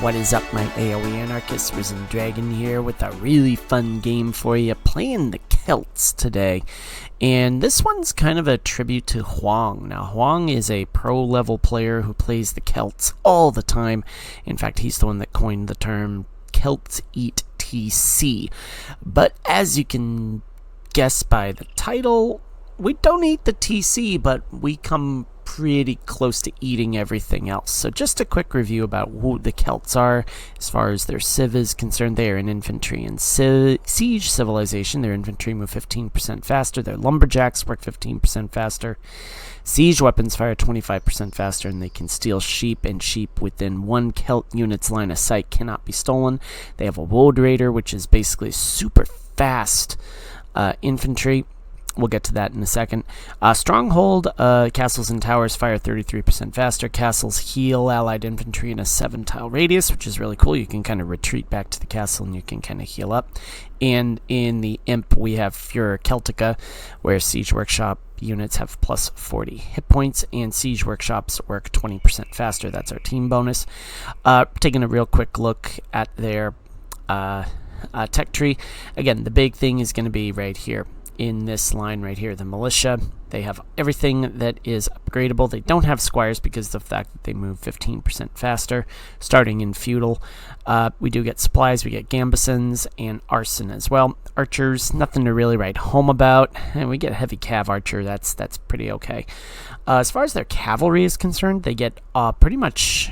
What is up, my AoE anarchist? Risen Dragon here with a really fun game for you, playing the Celts today. And this one's kind of a tribute to Huang. Now, Huang is a pro-level player who plays the Celts all the time. In fact, he's the one that coined the term Celts eat TC. But as you can guess by the title, we don't eat the TC, but we come pretty close to eating everything else. So just a quick review about who the Celts are as far as their civ is concerned. They are an infantry and siege civilization. Their infantry move 15% faster. Their lumberjacks work 15% faster. Siege weapons fire 25% faster, and they can steal sheep, and sheep within one Celt unit's line of sight cannot be stolen. They have a Woad Raider, which is basically super fast infantry. We'll get to that in a second. Stronghold, castles and towers fire 33% faster. Castles heal allied infantry in a 7-tile radius, which is really cool. You can kind of retreat back to the castle and you can kind of heal up. And in the Imp, we have Furor Celtica, where Siege Workshop units have plus 40 hit points, and Siege Workshops work 20% faster. That's our team bonus. Taking a real quick look at their tech tree. Again, the big thing is going to be right here. In this line right here, the militia, they have everything that is upgradable. They don't have squires because of the fact that they move 15% faster. Starting in feudal, we do get supplies. We get gambesons and arson as well. Archers, nothing to really write home about, and we get a heavy cav archer. That's pretty okay. As far as their cavalry is concerned, they get pretty much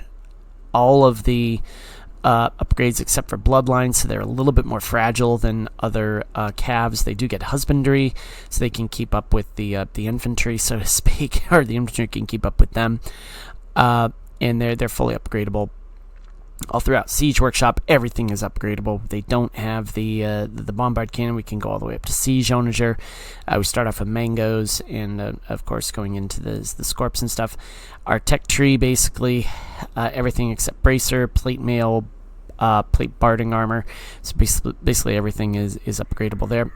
all of the upgrades except for bloodlines, so they're a little bit more fragile than other calves. They do get husbandry, so they can keep up with the infantry, so to speak, or the infantry can keep up with them, and they're fully upgradable all throughout. Siege Workshop, everything is upgradable. They don't have the bombard cannon. We can go all the way up to siege onager. We start off with mangoes, and of course going into the scorps and stuff. Our tech tree, basically everything except bracer, plate mail, plate barding armor. So basically everything is upgradable there.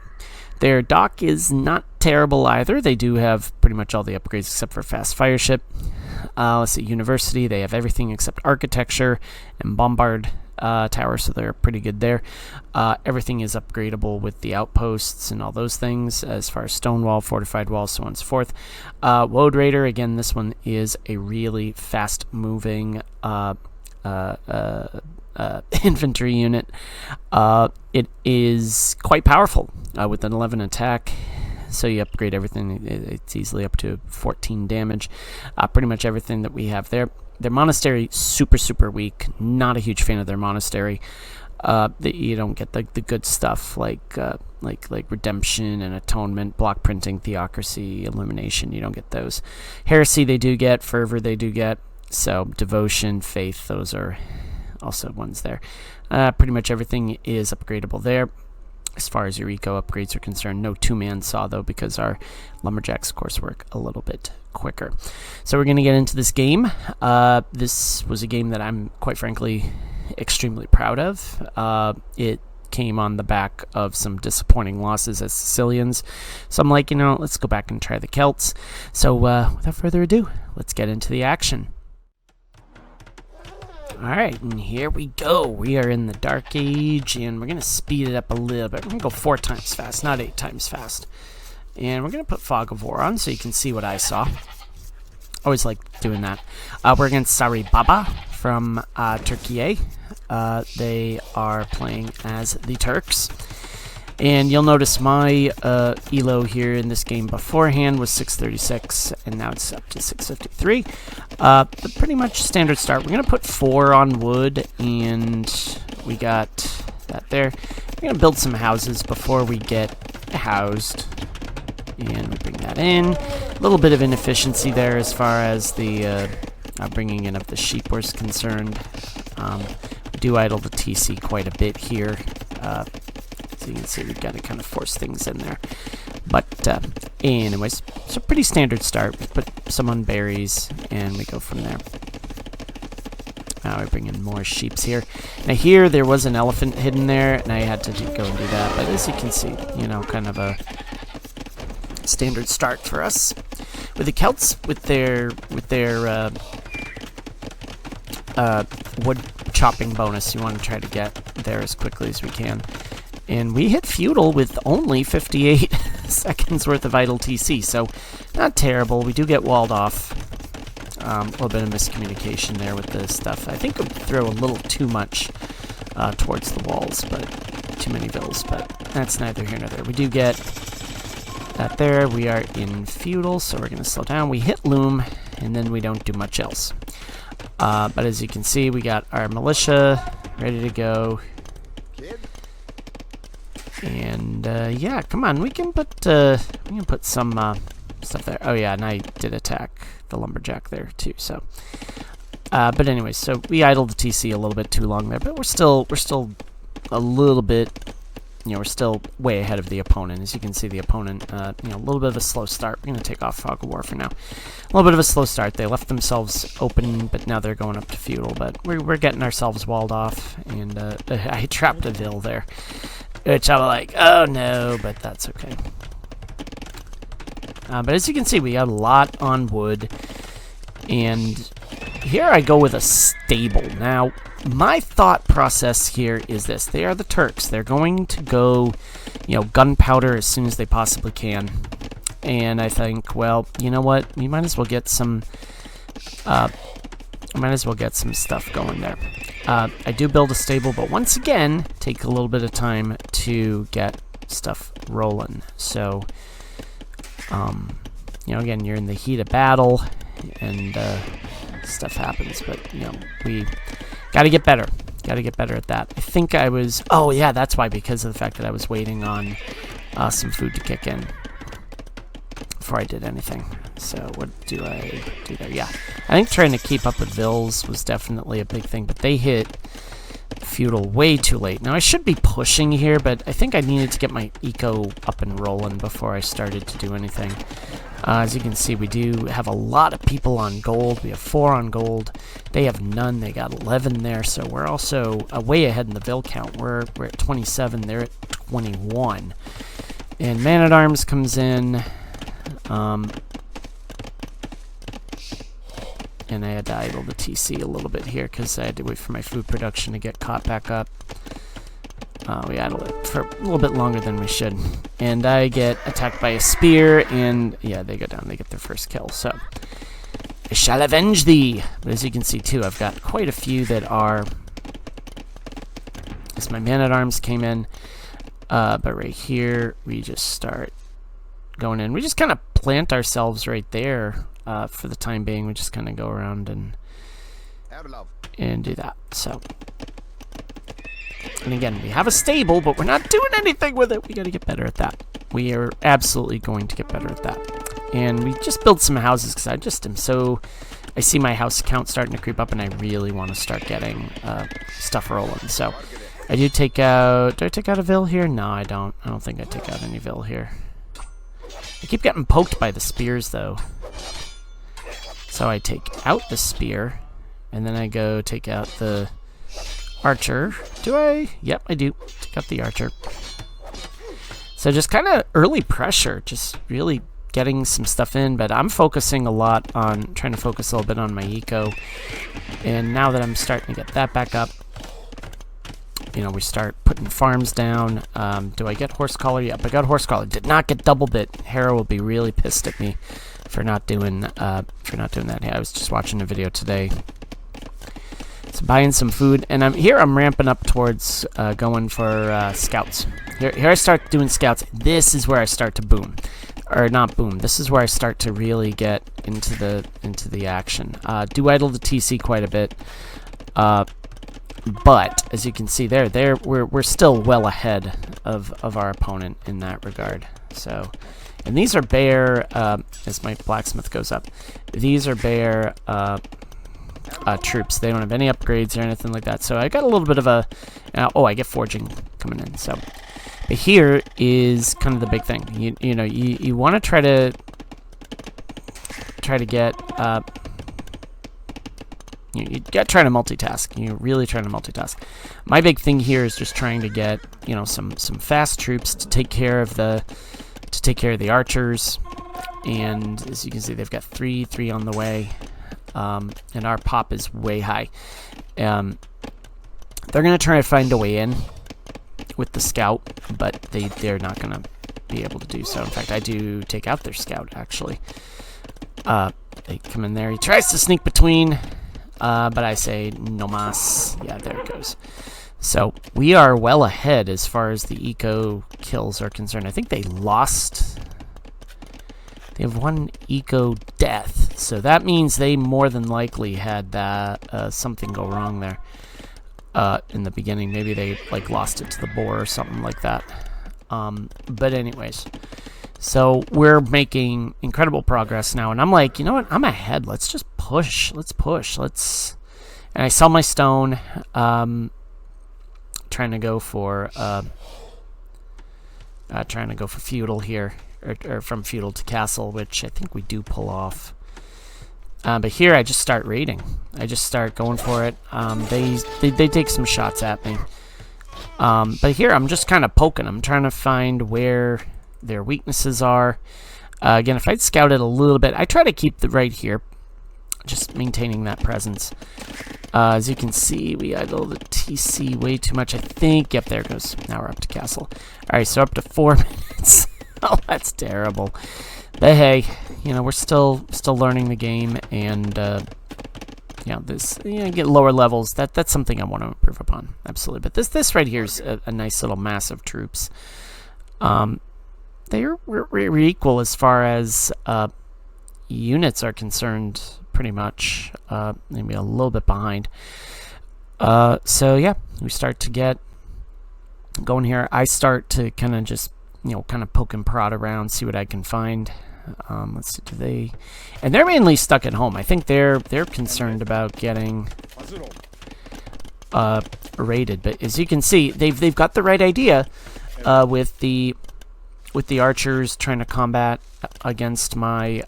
Their dock is not terrible either. They do have pretty much all the upgrades except for fast fire ship. Let's see, university, they have everything except architecture and bombard tower, so they're pretty good there. Everything is upgradable with the outposts and all those things as far as stone wall, fortified wall, so on and so forth. Woad Raider, again, this one is a really fast moving infantry unit. It is quite powerful with an 11 attack. So you upgrade everything. It's easily up to 14 damage. Pretty much everything that we have there. Their monastery, super weak. Not a huge fan of their monastery. You don't get the good stuff like redemption and atonement, block printing, theocracy, illumination. You don't get those. Heresy they do get. Fervor they do get. So devotion, faith, those are also ones there. Pretty much everything is upgradable there. As far as your eco upgrades are concerned, no two-man saw, though, because our lumberjacks, of course, work a little bit quicker. So we're going to get into this game. This was a game that I'm, quite frankly, extremely proud of. It came on the back of some disappointing losses as Sicilians. So I'm like, let's go back and try the Celts. So without further ado, let's get into the action. Alright, and here we go. We are in the Dark Age, and we're going to speed it up a little bit. We're going to go 4 times fast, not 8 times fast. And we're going to put Fog of War on so you can see what I saw. Always like doing that. We're against SARIBABAAA from Turkey. They are playing as the Turks. And you'll notice my elo here in this game beforehand was 636, and now it's up to 653. But pretty much standard start. We're going to put 4 on wood, and we got that there. We're going to build some houses before we get housed. And we bring that in. A little bit of inefficiency there as far as the bringing in of the sheep was concerned. We do idle the TC quite a bit here. So you can see we've got to kind of force things in there. But anyways, it's a pretty standard start. We put some on berries, and we go from there. Now we bring in more sheeps here. Now here there was an elephant hidden there, and I had to go and do that. But as you can see, kind of a standard start for us. With the Celts, with their wood chopping bonus. You want to try to get there as quickly as we can. And we hit feudal with only 58 seconds worth of idle TC, so not terrible. We do get walled off. A little bit of miscommunication there with the stuff. I think we throw a little too much towards the walls, but too many vills, but that's neither here nor there. We do get that there. We are in feudal, so we're going to slow down. We hit loom, and then we don't do much else. But as you can see, we got our militia ready to go. And yeah, come on, we can put some stuff there. Oh yeah, and I did attack the lumberjack there too. So, but anyway, so we idled the TC a little bit too long there, but we're still a little bit, we're still way ahead of the opponent. As you can see, the opponent, a little bit of a slow start. We're gonna take off Fog of War for now. A little bit of a slow start. They left themselves open, but now they're going up to feudal. But we're getting ourselves walled off, and I trapped a vill there. Which I'm like, oh no, but that's okay. But as you can see, we got a lot on wood. And here I go with a stable. Now, my thought process here is this. They are the Turks. They're going to go, gunpowder as soon as they possibly can. And I think, well, you know what? We might as well get some... stuff going there. I do build a stable, but once again, take a little bit of time to get stuff rolling. So, again, you're in the heat of battle, and stuff happens. But we got to get better. Got to get better at that. I think I was. Oh yeah, that's why, because of the fact that I was waiting on some food to kick in before I did anything. So what do I do there? Yeah, I think trying to keep up with vills was definitely a big thing, but they hit feudal way too late. Now I should be pushing here, but I think I needed to get my eco up and rolling before I started to do anything. As you can see, we do have a lot of people on gold. We have 4 on gold. They have none. They got 11 there, so we're also way ahead in the vill count. We're at 27. They're at 21. And Man-at-Arms comes in. And I had to idle the TC a little bit here because I had to wait for my food production to get caught back up. We idled it for a little bit longer than we should. And I get attacked by a spear, and yeah, they go down. They get their first kill. So, I shall avenge thee! But as you can see, too, I've got quite a few that are... As my Man-at-Arms came in. But right here, we just start going in. We just kind of plant ourselves right there. For the time being, we just kind of go around and do that. So, and again, we have a stable, but we're not doing anything with it. We got to get better at that. We are absolutely going to get better at that. And we just built some houses because I just am so... I see my house count starting to creep up, and I really want to start getting stuff rolling. So, I do take out... Do I take out a vill here? No, I don't. I don't think I take out any vill here. I keep getting poked by the spears, though. So I take out the spear, and then I go take out the archer. Do I? Yep, I do. Take out the archer. So just kind of early pressure, just really getting some stuff in, but I'm focusing a lot on, trying to focus a little bit on my eco. And now that I'm starting to get that back up, we start putting farms down. Do I get horse collar? Yep, I got horse collar. Did not get double bit. Hera will be really pissed at me for not doing that. Yeah, I was just watching a video today. So buying some food, and I'm ramping up towards going for scouts. Here I start doing scouts. This is where I start to boom, or not boom. This is where I start to really get into the action. Do idle the TC quite a bit. But as you can see there, we're still well ahead of our opponent in that regard. So, and these are bare. As my blacksmith goes up, these are bare troops. They don't have any upgrades or anything like that. So I got a little bit of a. Oh, I get forging coming in. So, but here is kind of the big thing. You want to try to get. You got trying to multitask. You're really trying to multitask. My big thing here is just trying to get some fast troops to take care of the archers. And as you can see, they've got three on the way, and our pop is way high. They're going to try to find a way in with the scout, but they're not going to be able to do so. In fact, I do take out their scout, actually. They come in there. He tries to sneak between, but I say, no mas. Yeah, there it goes. So we are well ahead as far as the eco kills are concerned. I think they lost. They have 1 eco death, so that means they more than likely had that something go wrong there in the beginning. Maybe they like lost it to the boar or something like that. But anyways, so we're making incredible progress now, and I'm like, you know what? I'm ahead. Let's just push. Let's push. Let's. And I sell my stone. Trying to go for feudal here, or from feudal to castle, which I think we do pull off. But here I just start raiding. I just start going for it. They take some shots at me. But here I'm just kind of poking. I'm trying to find where their weaknesses are. Again, if I'd scouted a little bit, I try to keep the right here, just maintaining that presence. As you can see, we idle the TC way too much, I think. Yep, there it goes. Now we're up to castle. Alright, so up to 4 minutes. Oh, that's terrible. But hey, you know, we're still learning the game, and you know, get lower levels. That's something I want to improve upon. Absolutely. But this right here is a nice little mass of troops. We're equal as far as units are concerned, pretty much. Maybe a little bit behind. So yeah, we start to get going here. I start to kind of just, kind of poke and prod around, see what I can find. Let's see, and they're mainly stuck at home. I think they're concerned about getting raided. But as you can see, they've got the right idea with the archers trying to combat against my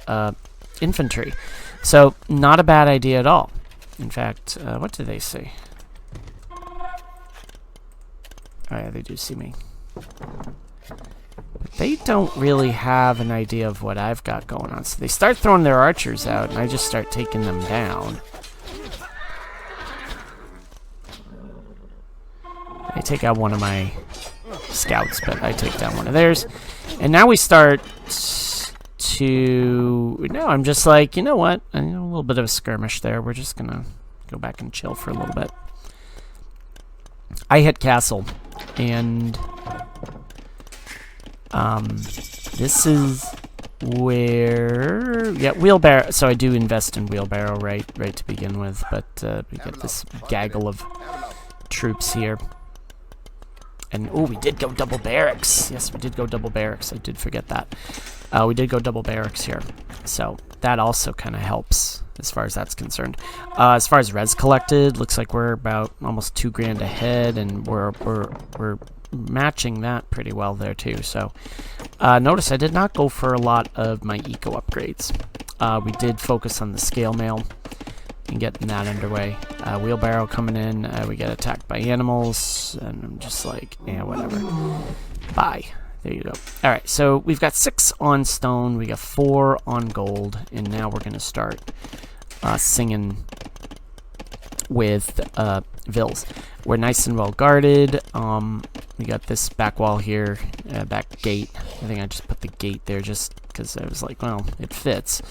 infantry. So not a bad idea at all. In fact, what do they say? Oh yeah, they do see me. But they don't really have an idea of what I've got going on. So they start throwing their archers out, and I just start taking them down. I take out one of my scouts, but I take down one of theirs. And now we start to... No, I'm just like, you know what? A little bit of a skirmish there. We're just going to go back and chill for a little bit. I hit castle, and this is where... Yeah, wheelbarrow. So I do invest in wheelbarrow right to begin with, but we get this gaggle of troops here. And, oh, we did go double barracks. Yes, we did go double barracks. I did forget that. We did go double barracks here. So that also kind of helps as far as that's concerned. As far as res collected, looks like we're about almost 2 grand ahead, and we're matching that pretty well there too. So notice I did not go for a lot of my eco upgrades. We did focus on the scale mail and getting that underway. Wheelbarrow coming in, we get attacked by animals, and I'm just like, yeah, whatever. Bye. There you go. Alright, so we've got 6 on stone, we got 4 on gold, and now we're going to start singing with vills. We're nice and well guarded. We got this back wall here, back gate. I think I just put the gate there just because I was like, well, it fits.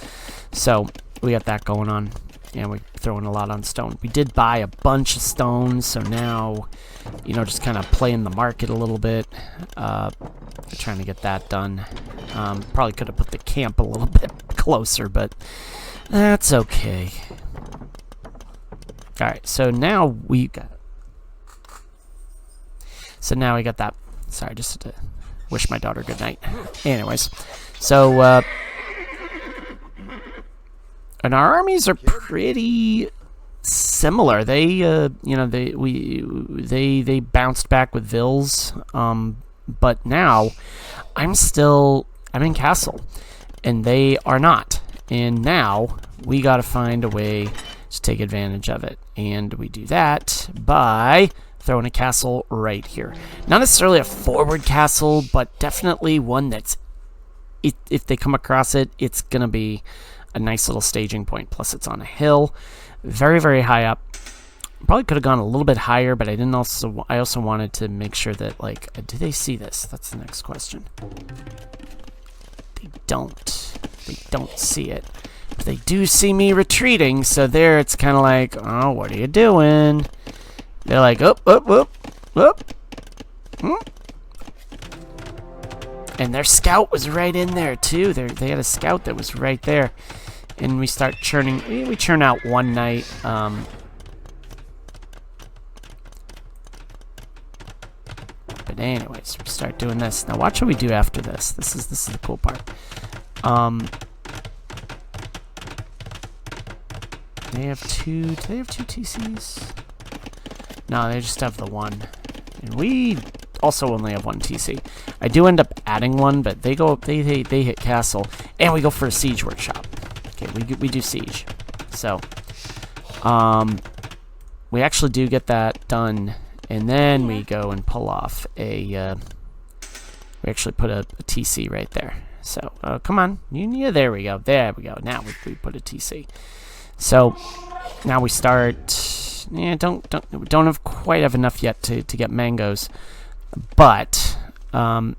So we got that going on. And we're throwing a lot on stone. We did buy a bunch of stones, so now, just kind of playing the market a little bit. Trying to get that done. Probably could have put the camp a little bit closer, but that's okay. Alright, so now we got... So now we got that... Sorry, just to wish my daughter good night. Anyways, so... And our armies are pretty similar. They, they bounced back with vills, but now I'm in castle, and they are not. And now we got to find a way to take advantage of it, and we do that by throwing a castle right here. Not necessarily a forward castle, but definitely one that's, if they come across it, it's gonna be a nice little staging point. Plus it's on a hill, very, very high up. Probably could have gone a little bit higher, but I didn't also. I also wanted to make sure that, like, do they see this? That's the next question. They don't. They don't see it. But they do see me retreating, so there it's kind of like, oh, what are you doing? They're like, up, up, up, up. And their scout was right in there, too. They had a scout that was right there. And we start churning. We churn out one night. But anyways, we start doing this. Now watch what we do after this. This is the cool part. They have two. Do they have two TCs? No, they just have the one. And we also only have one TC. I do end up adding one, but they go. They hit castle, and we go for a siege workshop. Okay, we do siege. So, we actually do get that done. And then we go and pull off a, we actually put a TC right there. So, come on. Yeah, there we go. There we go. Now we put a TC. So, now we start, yeah, we don't quite have enough yet to get mangoes. But, now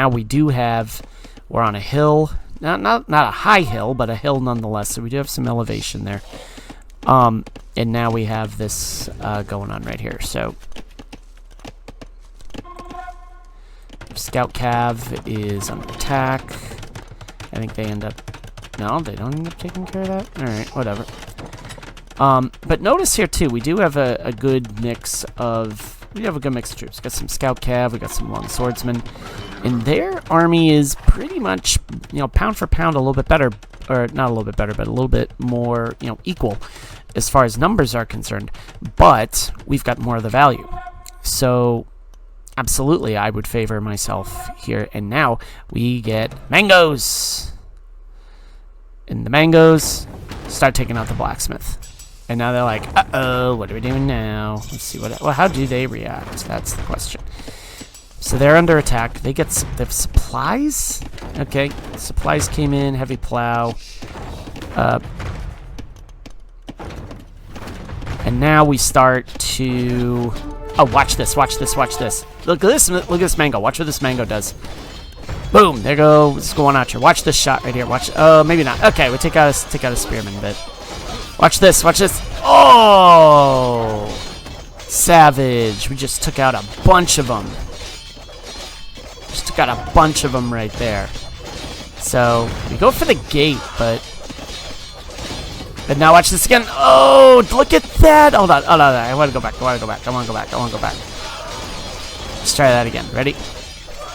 we do have, we're on a hill. Not a high hill, but a hill nonetheless. So we do have some elevation there. And now we have this going on right here. So Scout Cav is under attack. I think they end up... No, they don't end up taking care of that? Alright, whatever. But notice here, too, we do have a good mix of... We have a good mix of troops. We got some Scout Cav, we got some Long Swordsmen. And their army is pretty much, you know, pound for pound a little bit better. Or not a little bit better, but a little bit more, you know, equal as far as numbers are concerned. But we've got more of the value. So, absolutely, I would favor myself here. And now we get mangoes. And the mangoes start taking out the blacksmith. And now they're like, uh-oh, what are we doing now? Let's see what... Well, how do they react? That's the question. So they're under attack. They have supplies? Okay, supplies came in, heavy plow. And now we start to... Oh, watch this, watch this, watch this. Look at this mango. Watch what this mango does. Boom, there goes. What's going on here? Watch this shot right here. Watch. Oh, maybe not. Okay, we take out a spearman, but... Watch this, watch this. Oh! Savage. We just took out a bunch of them. Just took out a bunch of them right there. So, we go for the gate, but now watch this again. Oh, look at that. Hold on. I want to go back. I want to go back. Let's try that again. Ready?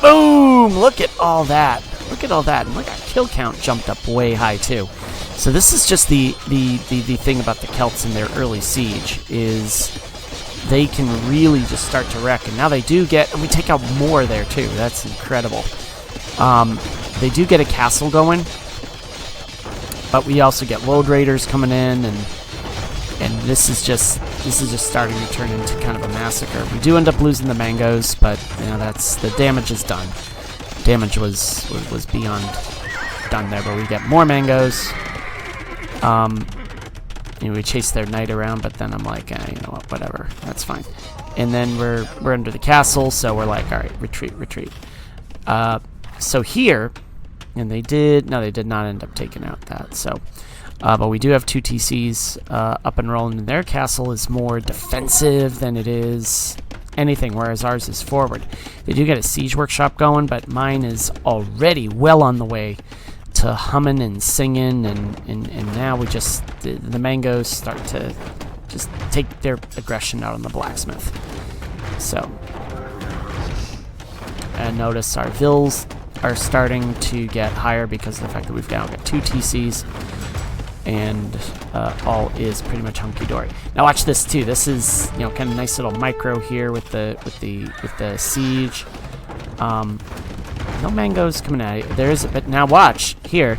Boom! Look at all that. Look at all that. And look, our kill count jumped up way high, too. So this is just the thing about the Celts in their early siege, is they can really just start to wreck. And now they do get, and we take out more there too. That's incredible. They do get a castle going, but we also get load raiders coming in, and this is just starting to turn into kind of a massacre. We do end up losing the mangoes, but you know, that's, the damage is done. Damage was beyond done there, but we get more mangoes. You know, we chase their knight around, but then I'm like, you know what, whatever, that's fine. And then we're under the castle, so we're like, all right, retreat. So here, and they did not end up taking out that. So, but we do have two TCs up and rolling, and their castle is more defensive than it is anything, whereas ours is forward. They do get a siege workshop going, but mine is already well on the way to humming and singing, and now we just, the mangoes start to just take their aggression out on the blacksmith. So, and notice our vills are starting to get higher because of the fact that we've now got two TCs, and all is pretty much hunky-dory. Now watch this too. This is, you know, kind of nice little micro here with the siege. No mangoes coming at it. There's, but now watch here.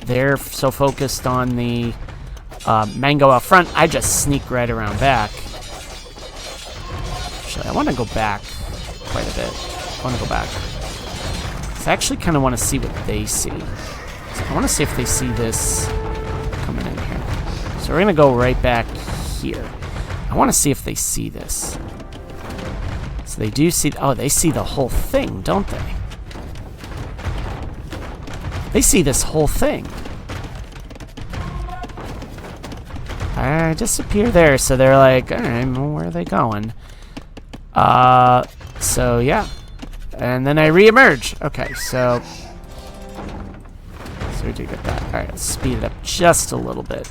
They're so focused on the mango out front. I just sneak right around back. Actually, I want to go back quite a bit. I want to go back. So I actually kind of want to see what they see. So I want to see if they see this coming in here. So So we're going to go right back here. I want to see if they see this. So they do see... Oh, they see the whole thing, don't they? They see this whole thing. I disappear there, so they're like, alright, well, where are they going? So yeah. And then I re-emerge. Okay, so we do get that. Alright, let's speed it up just a little bit.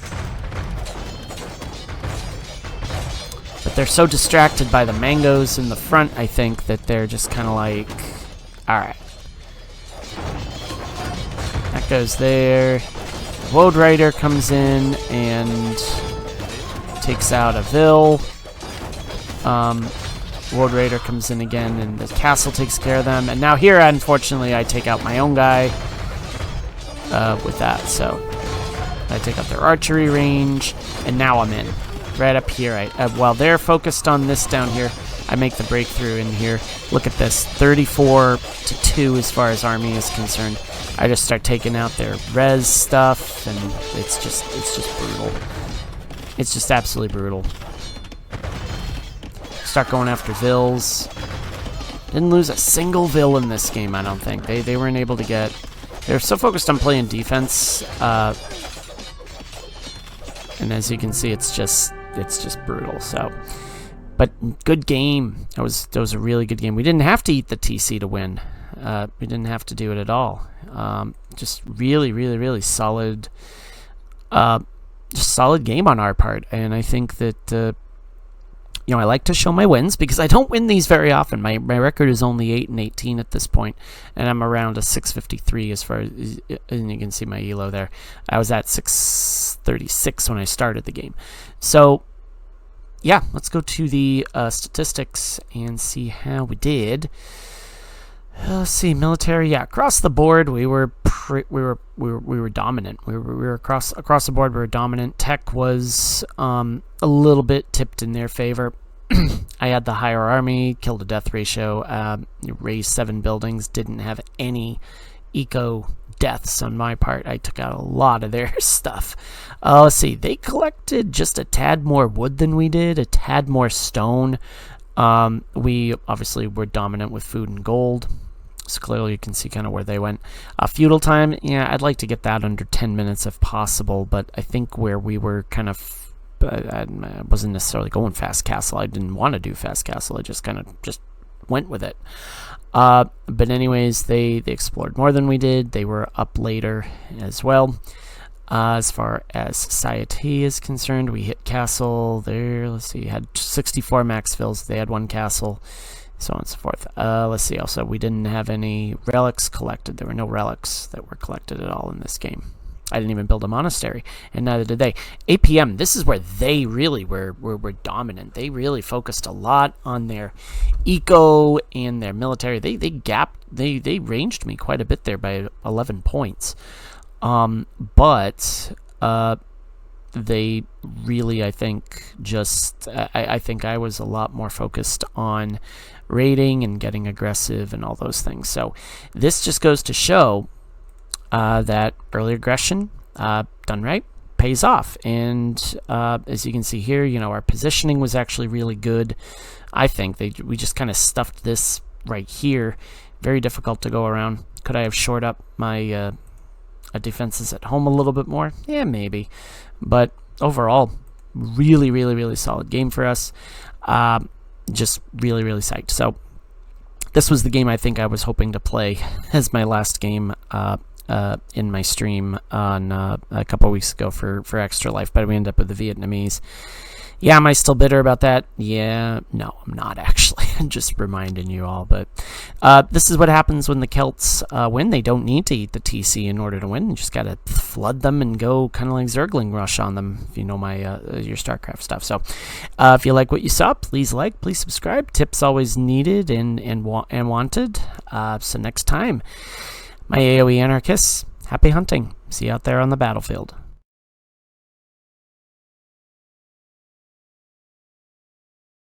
But they're so distracted by the mangoes in the front, I think, that they're just kind of like, alright. That goes there. Woad Rider comes in and takes out a Vil. Woad Raider comes in again, and the castle takes care of them. And now here, unfortunately, I take out my own guy with that. So I take out their archery range, and now I'm in. Right up here. While they're focused on this down here, I make the breakthrough in here. Look at this, 34-2 as far as army is concerned. I just start taking out their res stuff, and it's just brutal. It's just absolutely brutal. Start going after Vils. Didn't lose a single Vil in this game, I don't think. They weren't able to get... They're so focused on playing defense, and as you can see, it's just brutal. So, but good game. That was a really good game. We didn't have to eat the TC to win. We didn't have to do it at all. Just really solid. Just solid game on our part, and I think that you know, I like to show my wins because I don't win these very often. My record is only 8-18 at this point, and I'm around a 653 as far as, and you can see my elo there. I was at 636 when I started the game. So yeah, let's go to the statistics and see how we did. Let's see, military. Yeah, across the board, we were dominant. We were across the board. We were dominant. Tech was a little bit tipped in their favor. I had the higher army, kill to death ratio, raised 7 buildings. Didn't have any eco deaths on my part. I took out a lot of their stuff. Let's see. They collected just a tad more wood than we did. A tad more stone. We obviously were dominant with food and gold. So clearly you can see kind of where they went. Feudal time, yeah, I'd like to get that under 10 minutes if possible, but I think where we were kind of, I wasn't necessarily going fast castle. I didn't want to do fast castle. I just kind of went with it. But anyways, they explored more than we did. They were up later as well. As far as society is concerned, we hit castle there. Let's see, had 64 max fills. They had 1 castle, so on and so forth. Let's see, also, we didn't have any relics collected. There were no relics that were collected at all in this game. I didn't even build a monastery, and neither did they. APM, this is where they really were dominant. They really focused a lot on their eco and their military. They ranged me quite a bit there by 11 points. But they really, I think, I think I was a lot more focused on raiding and getting aggressive and all those things. So this just goes to show that early aggression, done right, pays off. And as you can see here, you know, our positioning was actually really good. I think we just kind of stuffed this right here. Very difficult to go around. Could I have shored up my defenses at home a little bit more? Yeah, maybe. But overall, really solid game for us. Just really psyched. So this was the game I think I was hoping to play as my last game in my stream on a couple weeks ago for Extra Life, but we ended up with the Vietnamese. Yeah, am I still bitter about that? Yeah, no, I'm not actually. I'm just reminding you all. But this is what happens when the Celts win. They don't need to eat the TC in order to win. You just got to flood them and go kind of like Zergling Rush on them, if you know my your StarCraft stuff. So if you like what you saw, please like, please subscribe. Tips always needed and wanted. So next time, my AoE anarchists, happy hunting. See you out there on the battlefield.